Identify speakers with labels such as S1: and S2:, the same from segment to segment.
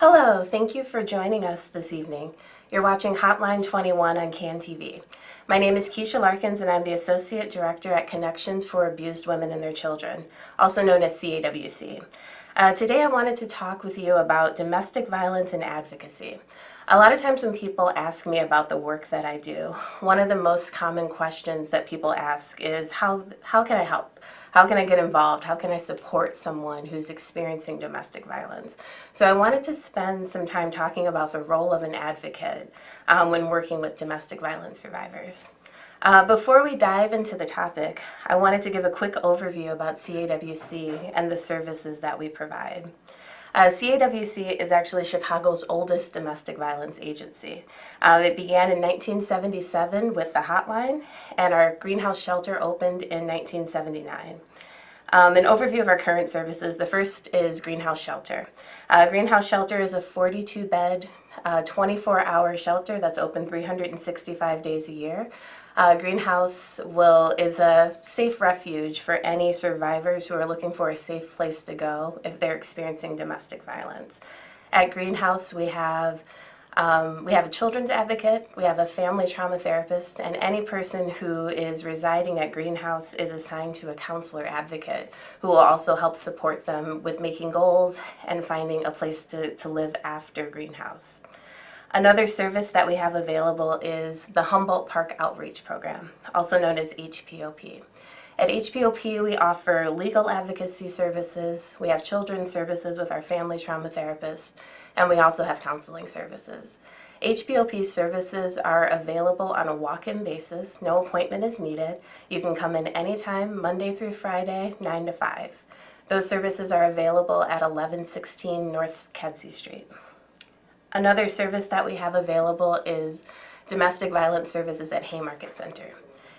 S1: Hello, thank you for joining us this evening. You're watching Hotline 21 on CAWTC. My name is Keisha Larkins and I'm the Associate Director at Connections for Abused Women and Their Children, also known as CAWC. Today I wanted to talk with you about domestic violence and advocacy. A lot of times when people ask me about the work that I do, one of the most common questions that people ask is how can I help? How can I get involved? How can I support someone who's experiencing domestic violence? So I wanted to spend some time talking about the role of an advocate when working with domestic violence survivors. Before we dive into the topic, I wanted to give a quick overview about CAWC and the services that we provide. CAWC is actually Chicago's oldest domestic violence agency. It began in 1977 with the Hotline, and our greenhouse shelter opened in 1979. An overview of our current services, the first is Greenhouse Shelter. Greenhouse Shelter is a 42-bed, 24-hour shelter that's open 365 days a year. Greenhouse is a safe refuge for any survivors who are looking for a safe place to go if they're experiencing domestic violence. At Greenhouse, we have a children's advocate, we have a family trauma therapist, and any person who is residing at Greenhouse is assigned to a counselor advocate who will also help support them with making goals and finding a place to live after Greenhouse. Another service that we have available is the Humboldt Park Outreach Program, also known as HPOP. At HPOP, we offer legal advocacy services, we have children's services with our family trauma therapist, and we also have counseling services. HPOP services are available on a walk-in basis. No appointment is needed. You can come in anytime, Monday through Friday, 9 to 5. Those services are available at 1116 North Kedzie Street. Another service that we have available is domestic violence services at Haymarket Center.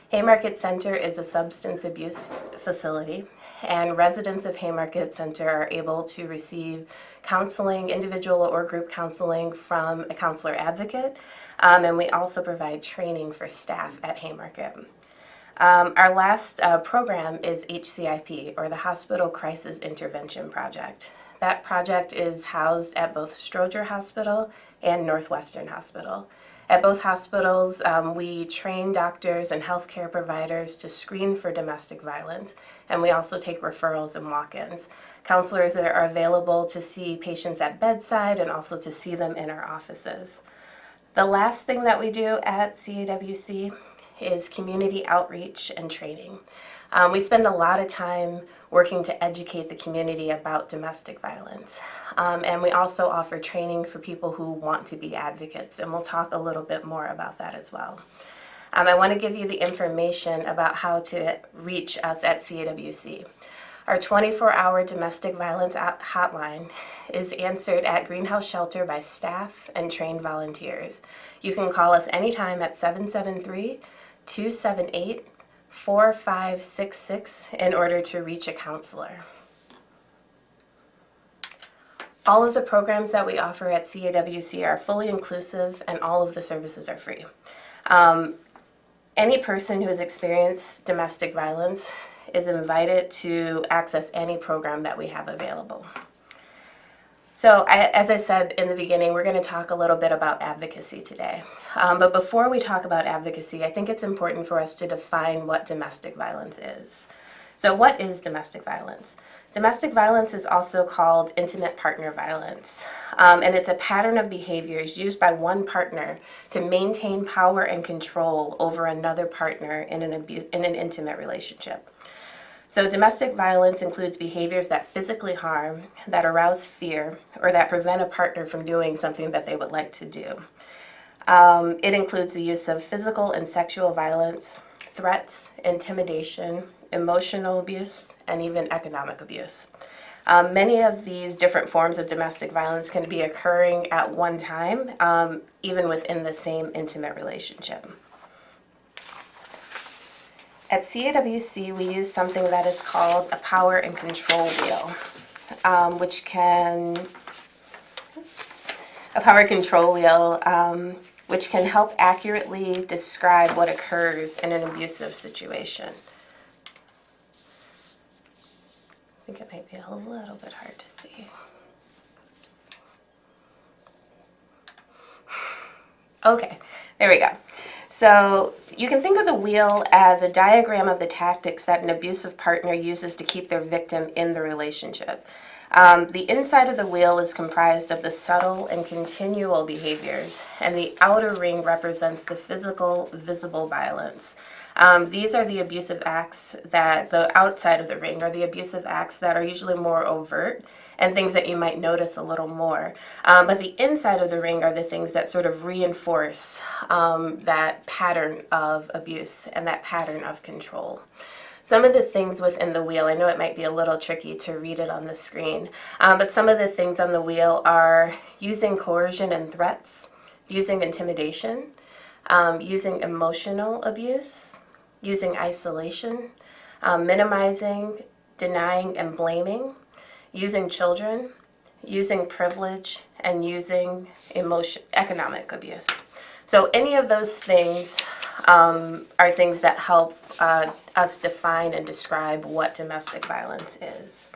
S1: Haymarket Center is a substance abuse facility, and residents of Haymarket Center are able to receive counseling, individual or group counseling from a counselor advocate, and we also provide training for staff at Haymarket. Our last program is HCIP, or the Hospital Crisis Intervention Project. That project is housed at both Stroger Hospital and Northwestern Hospital. At both hospitals, we train doctors and healthcare providers to screen for domestic violence, and we also take referrals and walk-ins. Counselors that are available to see patients at bedside and also to see them in our offices. The last thing that we do at CAWC is community outreach and training. We spend a lot of time working to educate the community about domestic violence. And we also offer training for people who want to be advocates, and we'll talk a little bit more about that as well. I want to give you the information about how to reach us at CAWC. Our 24-hour domestic violence hotline is answered at Greenhouse Shelter by staff and trained volunteers. You can call us anytime at 773-278-4566 in order to reach a counselor. All of the programs that we offer at CAWC are fully inclusive, and all of the services are free. Any person who has experienced domestic violence is invited to access any program that we have available. So as I said in the beginning, we're going to talk a little bit about advocacy today. But before we talk about advocacy, I think it's important for us to define what domestic violence is. So what is domestic violence? Domestic violence is also called intimate partner violence, and it's a pattern of behaviors used by one partner to maintain power and control over another partner in an intimate relationship. So domestic violence includes behaviors that physically harm, that arouse fear, or that prevent a partner from doing something that they would like to do. It includes the use of physical and sexual violence, threats, intimidation, emotional abuse, and even economic abuse. Many of these different forms of domestic violence can be occurring at one time, even within the same intimate relationship. At CAWC, we use something that is called a power and control wheel, which can help accurately describe what occurs in an abusive situation. I think it might be a little bit hard to see. Oops. Okay, there we go. So you can think of the wheel as a diagram of the tactics that an abusive partner uses to keep their victim in the relationship. The inside of the wheel is comprised of the subtle and continual behaviors, and the outer ring represents the physical, visible violence. These are the abusive acts that, the outside of the ring are the abusive acts that are usually more overt and things that you might notice a little more. But the inside of the ring are the things that sort of reinforce that pattern of abuse and that pattern of control. Some of the things within the wheel, I know it might be a little tricky to read it on the screen, but some of the things on the wheel are using coercion and threats, using intimidation, using emotional abuse, using isolation, minimizing, denying, and blaming, using children, using privilege, and using economic abuse. So any of those things are things that help us define and describe what domestic violence is.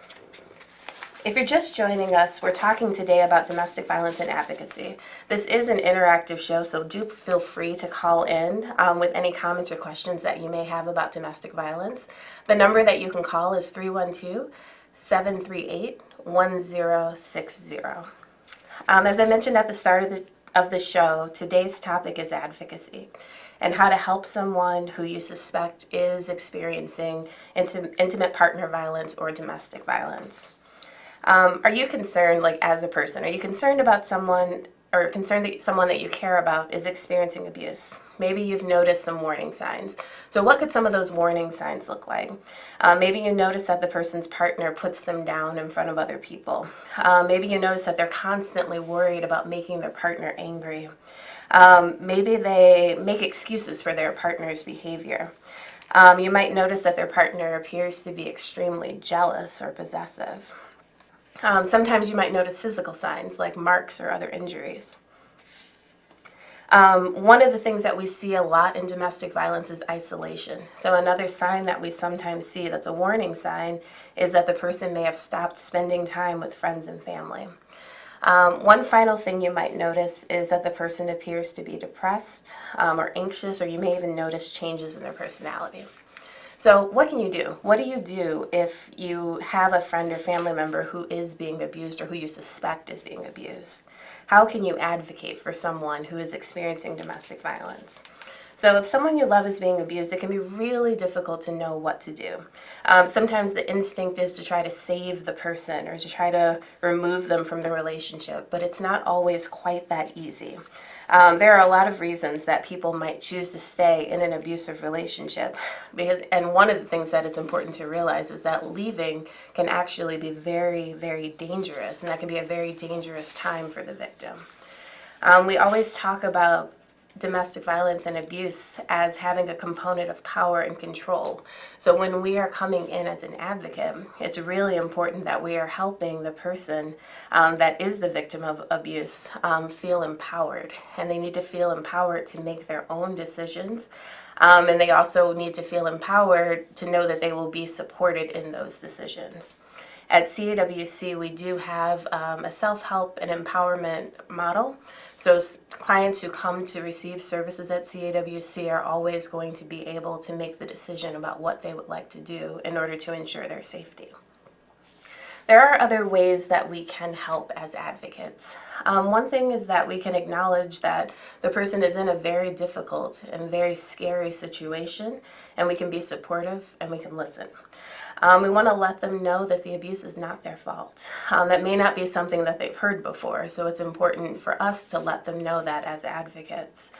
S1: If you're just joining us, we're talking today about domestic violence and advocacy. This is an interactive show, so do feel free to call in with any comments or questions that you may have about domestic violence. The number that you can call is 312-738-1060. As I mentioned at the start of the show, today's topic is advocacy and how to help someone who you suspect is experiencing intimate partner violence or domestic violence. Are you concerned, like as a person, are you concerned about someone or concerned that someone that you care about is experiencing abuse? Maybe you've noticed some warning signs. So what could some of those warning signs look like? Maybe you notice that the person's partner puts them down in front of other people. Maybe you notice that they're constantly worried about making their partner angry. Maybe they make excuses for their partner's behavior. You might notice that their partner appears to be extremely jealous or possessive. Sometimes you might notice physical signs like marks or other injuries. One of the things that we see a lot in domestic violence is isolation. So another sign that we sometimes see that's a warning sign is that the person may have stopped spending time with friends and family. One final thing you might notice is that the person appears to be depressed or anxious, or you may even notice changes in their personality. So what can you do? What do you do if you have a friend or family member who is being abused or who you suspect is being abused? How can you advocate for someone who is experiencing domestic violence? So if someone you love is being abused, it can be really difficult to know what to do. Sometimes the instinct is to try to save the person or to try to remove them from the relationship, but it's not always quite that easy. There are a lot of reasons that people might choose to stay in an abusive relationship. And one of the things that it's important to realize is that leaving can actually be very, very dangerous, and that can be a very dangerous time for the victim. We always talk about domestic violence and abuse as having a component of power and control. So when we are coming in as an advocate, it's really important that we are helping the person that is the victim of abuse feel empowered. And they need to feel empowered to make their own decisions. And they also need to feel empowered to know that they will be supported in those decisions. At CAWC, we do have a self-help and empowerment model. So clients who come to receive services at CAWC are always going to be able to make the decision about what they would like to do in order to ensure their safety. There are other ways that we can help as advocates. One thing is that we can acknowledge that the person is in a very difficult and very scary situation, and we can be supportive and we can listen. We want to let them know that the abuse is not their fault. That may not be something that they've heard before, so it's important for us to let them know that as advocates.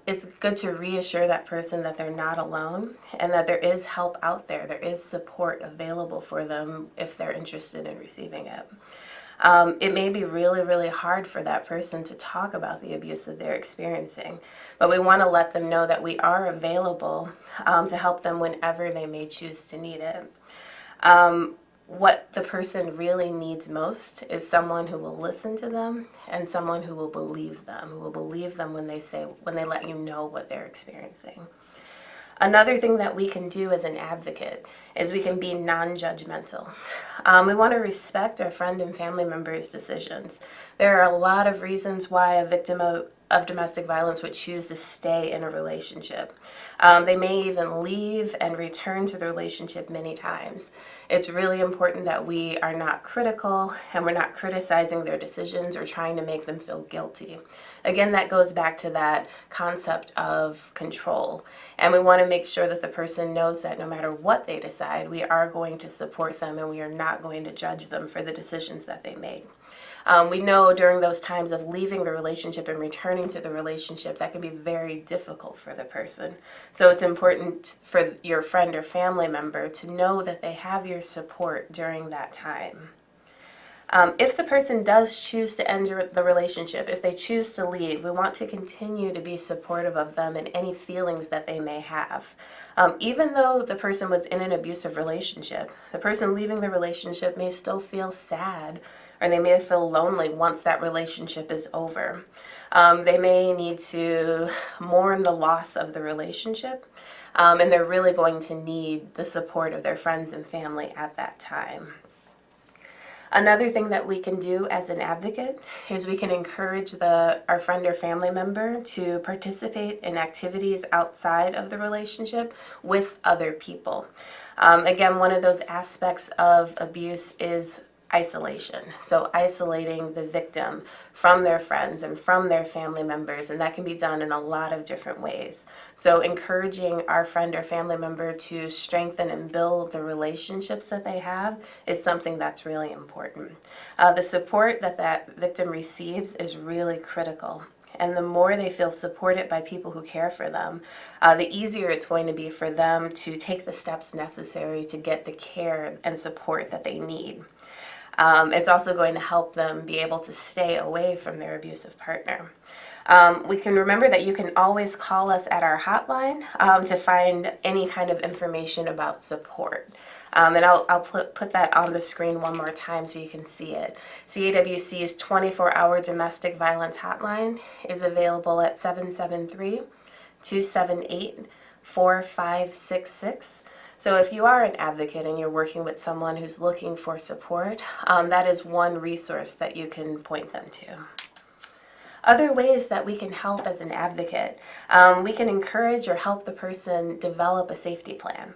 S1: It's good to reassure that person that they're not alone and that there is help out there. There is support available for them if they're interested in receiving it. It may be really, really hard for that person to talk about the abuse that they're experiencing, but we want to let them know that we are available to help them whenever they may choose to need it. What the person really needs most is someone who will listen to them and someone who will believe them when they let you know what they're experiencing. Another thing that we can do as an advocate is we can be non-judgmental. We want to respect our friend and family members' decisions. There are a lot of reasons why a victim of of domestic violence would choose to stay in a relationship. They may even leave and return to the relationship many times. It's really important that we are not critical and we're not criticizing their decisions or trying to make them feel guilty. Again, that goes back to that concept of control. And we want to make sure that the person knows that no matter what they decide, we are going to support them and we are not going to judge them for the decisions that they make. We know during those times of leaving the relationship and returning to the relationship, that can be very difficult for the person. So it's important for your friend or family member to know that they have your support during that time. If the person does choose to end the relationship, if they choose to leave, we want to continue to be supportive of them and any feelings that they may have. Even though the person was in an abusive relationship, the person leaving the relationship may still feel sad, or they may feel lonely once that relationship is over. They may need to mourn the loss of the relationship, and they're really going to need the support of their friends and family at that time. Another thing that we can do as an advocate is we can encourage our friend or family member to participate in activities outside of the relationship with other people. Again, one of those aspects of abuse is isolation. So isolating the victim from their friends and from their family members, and that can be done in a lot of different ways. So encouraging our friend or family member to strengthen and build the relationships that they have is something that's really important. The support that victim receives is really critical. And the more they feel supported by people who care for them, the easier it's going to be for them to take the steps necessary to get the care and support that they need. It's also going to help them be able to stay away from their abusive partner. We can remember that you can always call us at our hotline to find any kind of information about support. And I'll put that on the screen one more time so you can see it. CAWC's 24-hour domestic violence hotline is available at 773-278-4566. So if you are an advocate and you're working with someone who's looking for support, that is one resource that you can point them to. Other ways that we can help as an advocate, we can encourage or help the person develop a safety plan.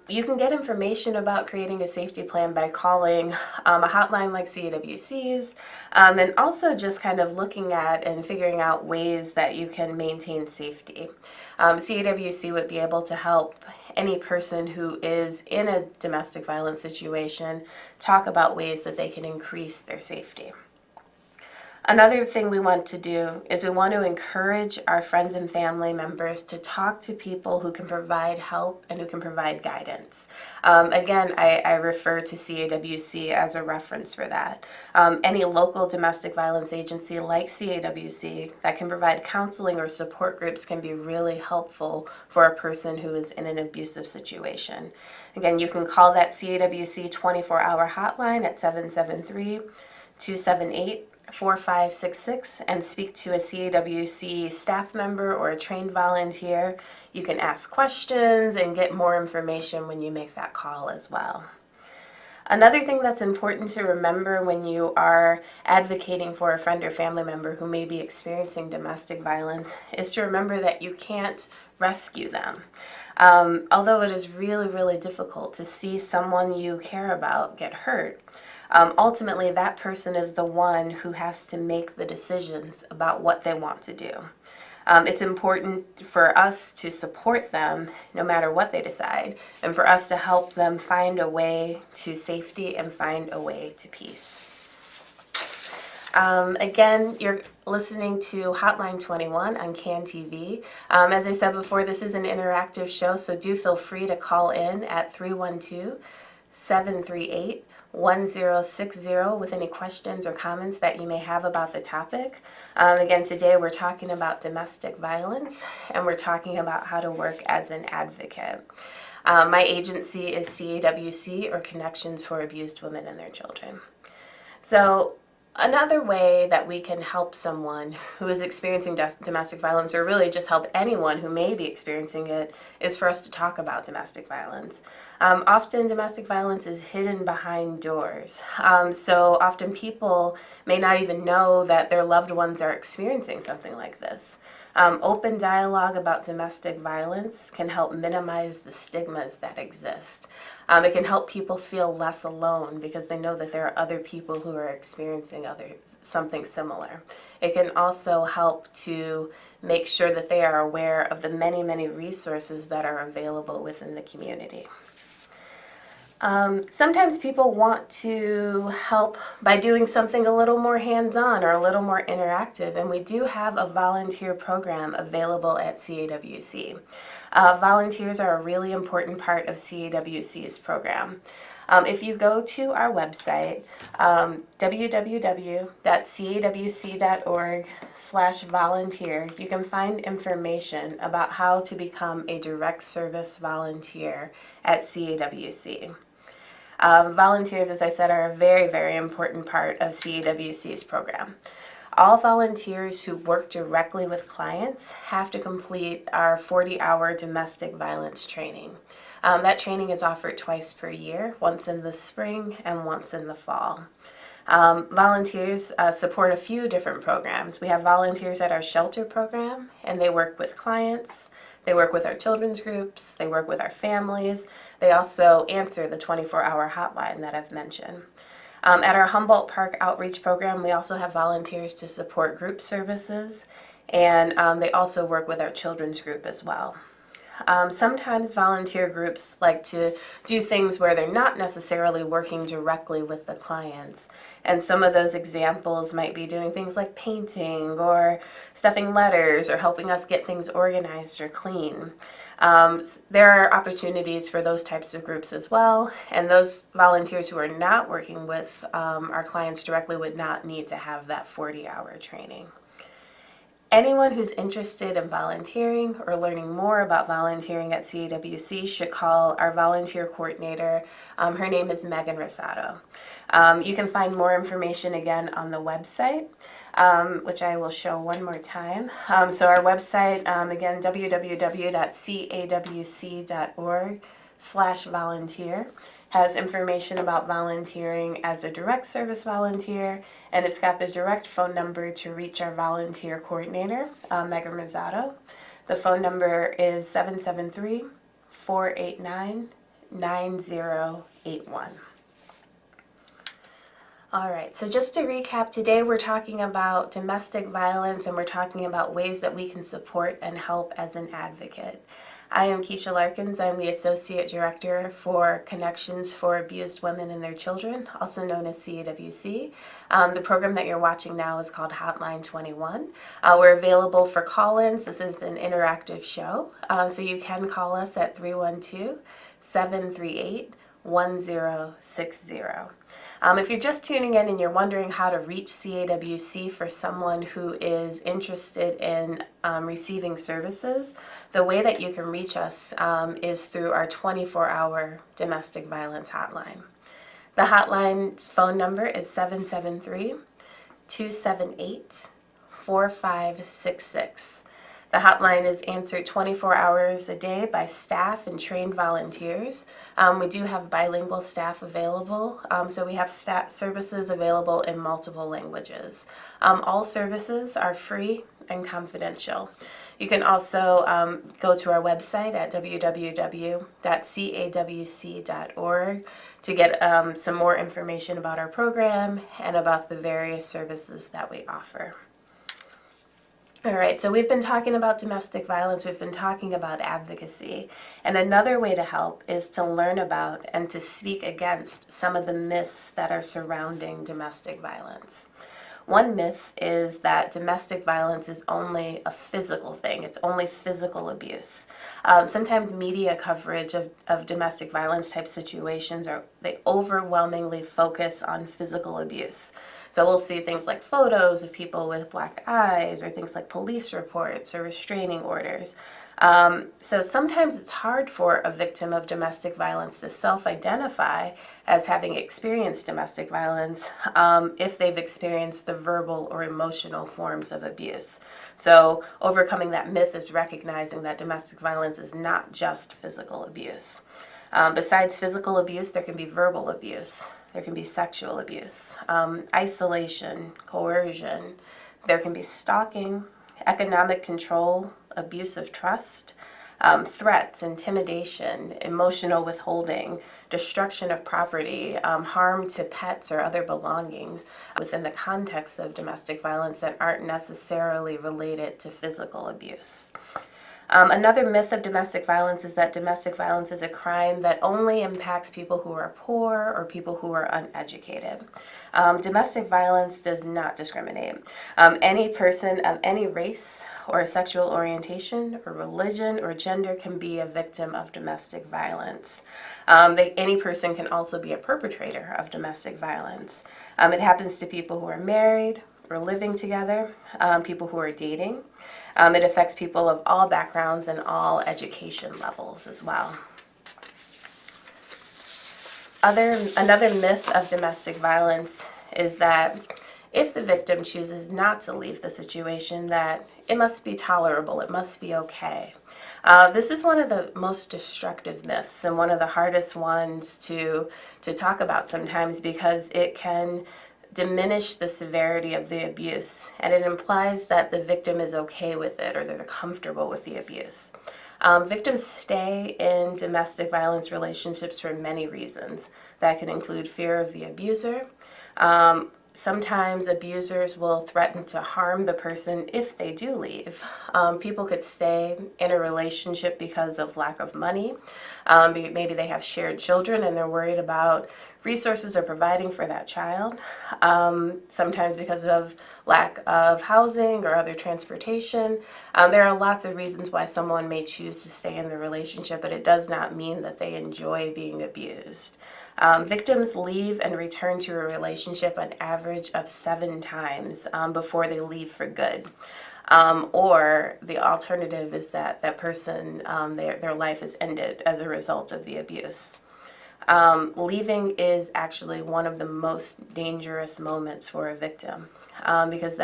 S1: You can get information about creating a safety plan by calling a hotline like CAWC's, and also just kind of looking at and figuring out ways that you can maintain safety. CAWC would be able to help any person who is in a domestic violence situation talk about ways that they can increase their safety. Another thing we want to do is we want to encourage our friends and family members to talk to people who can provide help and who can provide guidance. Again, I refer to CAWC as a reference for that. Any local domestic violence agency like CAWC that can provide counseling or support groups can be really helpful for a person who is in an abusive situation. Again, you can call that CAWC 24-hour hotline at 773-278-4566 and speak to a CAWC staff member or a trained volunteer. You can ask questions and get more information when you make that call as well. Another thing that's important to remember when you are advocating for a friend or family member who may be experiencing domestic violence is to remember that you can't rescue them. Although it is really, really difficult to see someone you care about get hurt, ultimately, that person is the one who has to make the decisions about what they want to do. It's important for us to support them no matter what they decide, and for us to help them find a way to safety and find a way to peace. Again, you're listening to Hotline 21 on CAWTC. As I said before, this is an interactive show, so do feel free to call in at 312-738-1060 with any questions or comments that you may have about the topic. Again, today we're talking about domestic violence, and we're talking about how to work as an advocate. My agency is CAWC, or Connections for Abused Women and Their Children. So Another way that we can help someone who is experiencing domestic violence, or really just help anyone who may be experiencing it, is for us to talk about domestic violence. Often domestic violence is hidden behind doors. So often people may not even know that their loved ones are experiencing something like this. Open dialogue about domestic violence can help minimize the stigmas that exist. It can help people feel less alone because they know that there are other people who are experiencing something similar. It can also help to make sure that they are aware of the many, many resources that are available within the community. Sometimes people want to help by doing something a little more hands-on or a little more interactive, and we do have a volunteer program available at CAWC. Volunteers are a really important part of CAWC's program. If you go to our website, www.cawc.org/volunteer, you can find information about how to become a direct service volunteer at CAWC. Volunteers, as I said, are a very, very important part of CAWC's program. All volunteers who work directly with clients have to complete our 40-hour domestic violence training. That training is offered twice per year, once in the spring and once in the fall. Volunteers support a few different programs. We have volunteers at our shelter program, and they work with clients. They work with our children's groups. They work with our families. They also answer the 24-hour hotline that I've mentioned. At our Humboldt Park Outreach Program, we also have volunteers to support group services, and they also work with our children's group as well. Sometimes volunteer groups like to do things where they're not necessarily working directly with the clients. And some of those examples might be doing things like painting or stuffing letters or helping us get things organized or clean. There are opportunities for those types of groups as well, and those volunteers who are not working with our clients directly would not need to have that 40-hour training. Anyone who's interested in volunteering or learning more about volunteering at CAWC should call our volunteer coordinator. Her name is Megan Rosato. You can find more information again on the website, which I will show one more time. So our website, again, www.cawc.org/volunteer, has information about volunteering as a direct service volunteer, and it's got the direct phone number to reach our volunteer coordinator, Megan Rosato. The phone number is 773-489-9081. All right, so just to recap, today we're talking about domestic violence, and we're talking about ways that we can support and help as an advocate. I am Keisha Larkins. I'm the Associate Director for Connections for Abused Women and Their Children, also known as CAWC. The program that you're watching now is called Hotline 21. We're available for call-ins. This is an interactive show, so you can call us at 312-738-1060. If you're just tuning in and you're wondering how to reach CAWC for someone who is interested in receiving services, the way that you can reach us is through our 24-hour domestic violence hotline. The hotline's phone number is 773-278-4566. The hotline is answered 24 hours a day by staff and trained volunteers. We do have bilingual staff available, so we have services available in multiple languages. All services are free and confidential. You can also go to our website at www.cawc.org to get some more information about our program and about the various services that we offer. All right, so we've been talking about domestic violence, we've been talking about advocacy, and another way to help is to learn about and to speak against some of the myths that are surrounding domestic violence. One myth is that domestic violence is only a physical thing, it's only physical abuse. Sometimes media coverage of domestic violence type situations they overwhelmingly focus on physical abuse. So we'll see things like photos of people with black eyes or things like police reports or restraining orders. So sometimes it's hard for a victim of domestic violence to self-identify as having experienced domestic violence if they've experienced the verbal or emotional forms of abuse. So overcoming that myth is recognizing that domestic violence is not just physical abuse. Besides physical abuse, there can be verbal abuse, there can be sexual abuse, isolation, coercion, there can be stalking, economic control, abuse of trust, threats, intimidation, emotional withholding, destruction of property, harm to pets or other belongings within the context of domestic violence that aren't necessarily related to physical abuse. Another myth of domestic violence is that domestic violence is a crime that only impacts people who are poor or people who are uneducated. Domestic violence does not discriminate. Any person of any race or sexual orientation or religion or gender can be a victim of domestic violence. Any person can also be a perpetrator of domestic violence. It happens to people who are married or living together, people who are dating. It affects people of all backgrounds and all education levels as well. Another myth of domestic violence is that if the victim chooses not to leave the situation, that it must be tolerable, it must be okay. This is one of the most destructive myths and one of the hardest ones to talk about sometimes because it can diminish the severity of the abuse, and it implies that the victim is okay with it or they're comfortable with the abuse. Victims stay in domestic violence relationships for many reasons. That can include fear of the abuser. Sometimes abusers will threaten to harm the person if they do leave. People could stay in a relationship because of lack of money. Maybe they have shared children and they're worried about resources or providing for that child. Sometimes because of lack of housing or other transportation. There are lots of reasons why someone may choose to stay in the relationship, but it does not mean that they enjoy being abused. Victims leave and return to a relationship an average of 7 times before they leave for good. Or the alternative is that that person, their life is ended as a result of the abuse. Leaving is actually one of the most dangerous moments for a victim because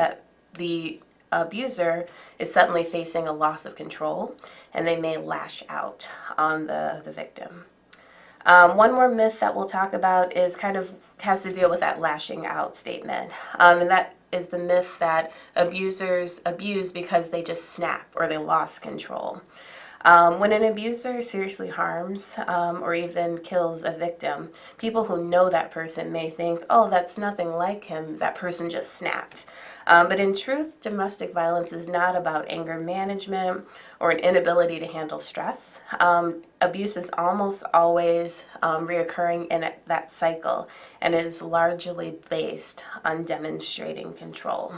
S1: the abuser is suddenly facing a loss of control and they may lash out on the victim. One more myth that we'll talk about has to deal with that lashing out statement. And that is the myth that abusers abuse because they just snap or they lost control. When an abuser seriously harms or even kills a victim, people who know that person may think, oh, that's nothing like him, that person just snapped. But in truth, domestic violence is not about anger management or an inability to handle stress. Abuse is almost always reoccurring in that cycle and is largely based on demonstrating control.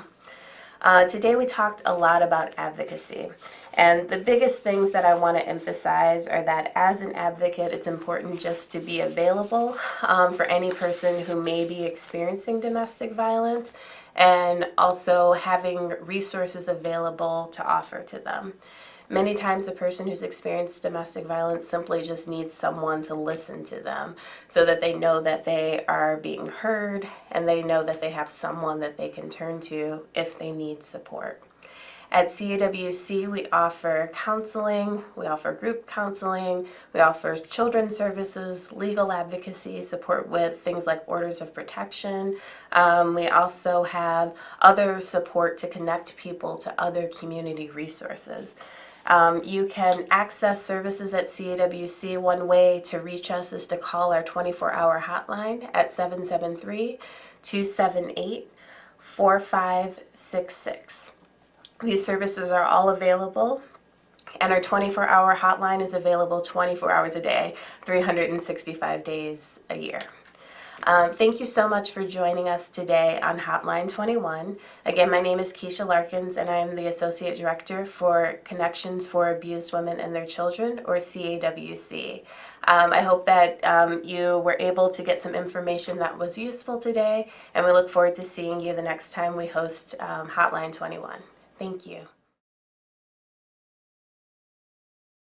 S1: Today we talked a lot about advocacy, and the biggest things that I want to emphasize are that as an advocate, it's important just to be available for any person who may be experiencing domestic violence, and also having resources available to offer to them. Many times a person who's experienced domestic violence simply just needs someone to listen to them so that they know that they are being heard and they know that they have someone that they can turn to if they need support. At CAWC, we offer counseling, we offer group counseling, we offer children's services, legal advocacy, support with things like orders of protection. We also have other support to connect people to other community resources. You can access services at CAWC. One way to reach us is to call our 24-hour hotline at 773-278-4566. These services are all available, and our 24-hour hotline is available 24 hours a day, 365 days a year. Thank you so much for joining us today on Hotline 21. Again, my name is Keisha Larkins, and I am the Associate Director for Connections for Abused Women and Their Children, or CAWC. I hope that you were able to get some information that was useful today, and we look forward to seeing you the next time we host Hotline 21. Thank you.